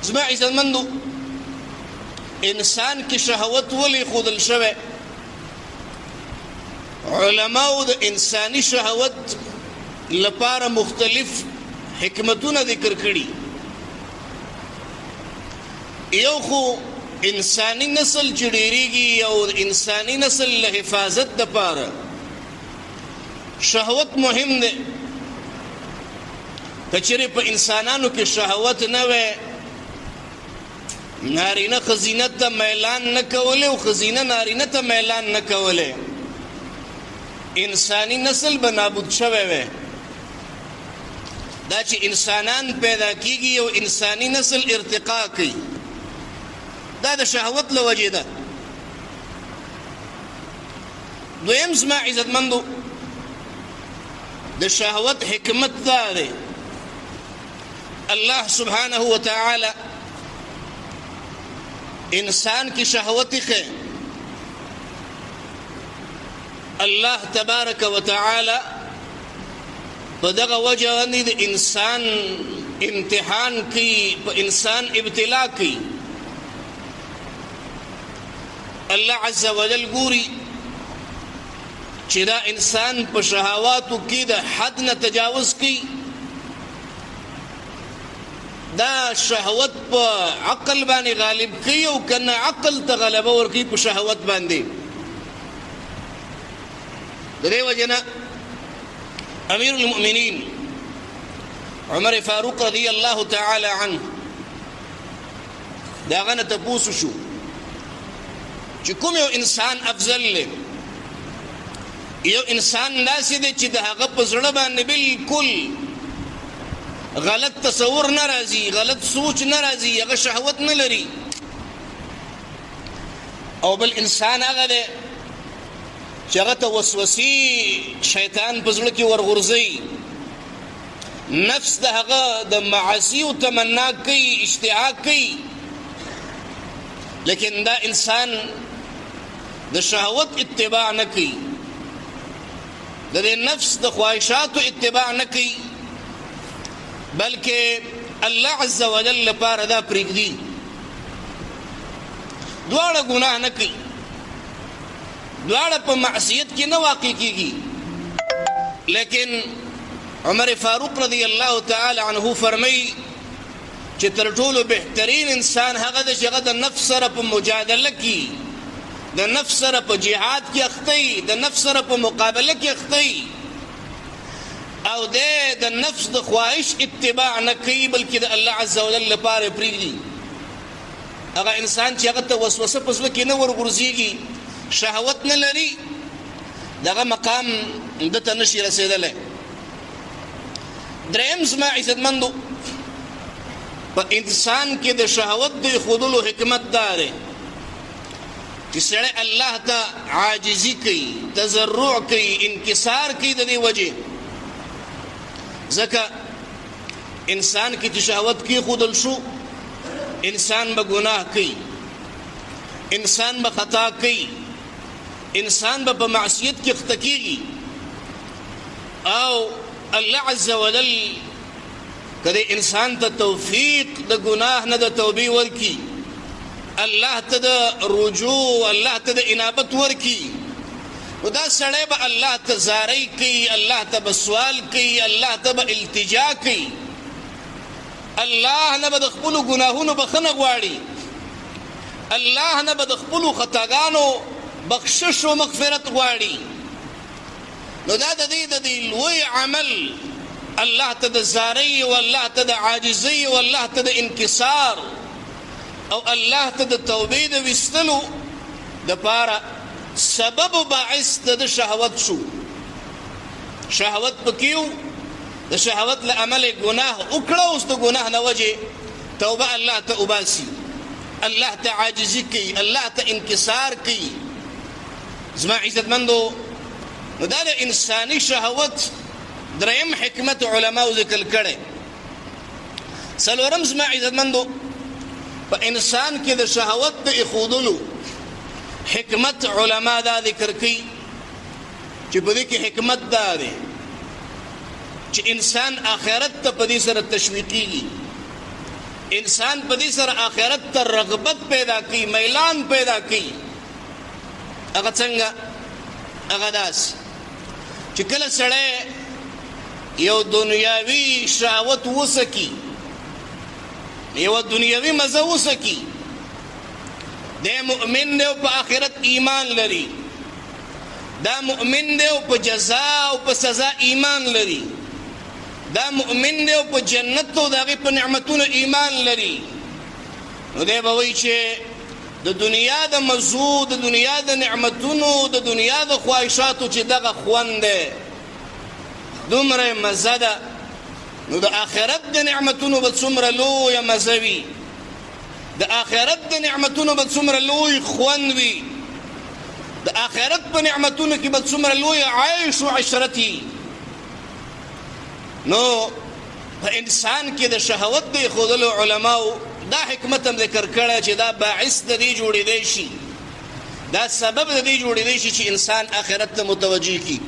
زما عزتمندو انسان کی شهوت ولی خودل شوه علماء د انسانی شهوت لپاره مختلف حکمتونه ذکر کړي یو خو انسانی نسل جوړیږي او انسانی نسل له حفاظت لپاره شهوت مهم ده کچره په انسانانو کې شهوت نه وي نارینه خزینه ته میلان نه کوله او خزینه نارینه ته میلان نه کوله انسانی نسل به نابود شوی وي دا چې انسانان پیدا کیږي او انسانی نسل ارتقا کوي دا د شهوت له وجې ده دویم زما عزتمندو د شهوت حکمت دا دی الله سبحانه وتعالى انسان کی شهوت خے الله تبارک وتعالى بدغه وجه باندې د انسان امتحان کی په انسان ابتلا کی الله عز وجل ګوري چې دا انسان په شهواتو کې د حد نه تجاوز کی دا شهوت په عقل باندې غالب کی او کنه عقل ته غلبه ورکی په شهوت باندې درې وجنه امیر المؤمنین عمر فاروق رضی الله تعالی عنه دا غنه تاسو شو چې کوم یو انسان افضل له یو انسان ناسي دي چې د هغه په زړه باندې بالکل غلط تصور ناراضي غلط سوچ ناراضي هغه شهوت نه لري او بل انسان هغه ده چې هغه ته وسوسې شیطان په زړه کې ورغورځي نفس د هغه د معاصي او تمنا کوي اشتها کوي لیکن دا انسان د شهوت اتباع نه کوي د نفس د خواهشاتو اتباع نه کوي بلکې الله عز وجل لپاره دا پرېږدي دواړه ګناه نه کوي دواړه په معصیت کې نه واقع کیږي لیکن عمر فاروق رضی الله تعالی عنه فرمایي چې تر ټولو بهترین انسان هغه د چې هغه د نفس سره په مجادله کې د نفس سره په جهاد کې اختی د نفس سره په مقابله کې اختی او د نفس د خواهش اتباع نه کوي بلکې د الله عز وجل لپاره پرېږدي هغه انسان چې هغه ته وسوسه په زړه کې نه ورغورځېږي شهوت نه لري دغه مقام دته نشي رسېدلی دریم زما عزتمندو په انسان کې د شهوت د ایښودلو حکمت دا دی چې سړی الله ته عاجزي کوي تضرع کوي انکسار کوي د دې وجې ځکه انسان کې چې شهوت کېښودل شو انسان به ګناه کوي انسان به خطا کوي انسان به په معصیت کې اخته کېږي او الله عز وجل کله انسان ته توفیق د ګناه نه د توبې ورکي الله ته د رجوع الله ته د انابت ورکي نو دا سړی به الله ته زارۍ کوي الله ته به سوال کوي الله ته به التجا کوي الله نه به د خپلو ګناهونو بخښنه غواړي الله نه به د خپلو خطاګانو بخشش او مغفرت غواړي نو دا د دې لوی عمل الله ته د زارۍ او الله ته د عاجزۍ او الله ته د انکسار او الله ته د توبې د وستلو د پاره سبب باعث د شهوت شو شهوت پکيو د شهوت له عمل ګناه وکړه اوس د ګناه نه وجه توبه الله ته وباسي الله ته عاجزي کوي الله ته انکسار کوي زما عزتمندو نو دا د انساني شهوت دریم حکمت علماء ذکر کړي څلورم زما عزتمندو په انسان کې د شهوت د ایښودلو حکمت علماء دا ذکر کوي چې په دې کې حکمت دا دی چې انسان آخرت ته په دې سره تشویقيږي انسان په دې سره آخرت ته رغبت پیدا کوي، میلان پیدا کوي. هغه څنګه؟ هغه داسې چې کله سړی یو دنیاوي شهوت وسکي، یو دنیاوي مزه وسکي، دی مؤمن دی او په آخرت ایمان لري، دا مؤمن دی او په جزا او په سزا ایمان لري، دا مؤمن دی او په جنت او د هغې په نعمتونو ایمان لري، نو دی به وایي چې د دنیا د مزو، د دنیا د نعمتونو، د دنیا د خواهشاتو چې دغه خوند دی، دومره مزه ده، نو د آخرت د نعمتونو به څومره لویه مزه وي، د آخرت د نعمتونو به څومره لوی خوند وي، د آخرت په نعمتونو کې به څومره لوی عیش و عشرت وي. نو په انسان کې د شهوت د ایښودلو علماو دا حکمت هم ذکر کړی چې دا باعث د دې جوړېدی شي، دا سبب د دې جوړېدی شي چې انسان آخرت ته متوجه کړي.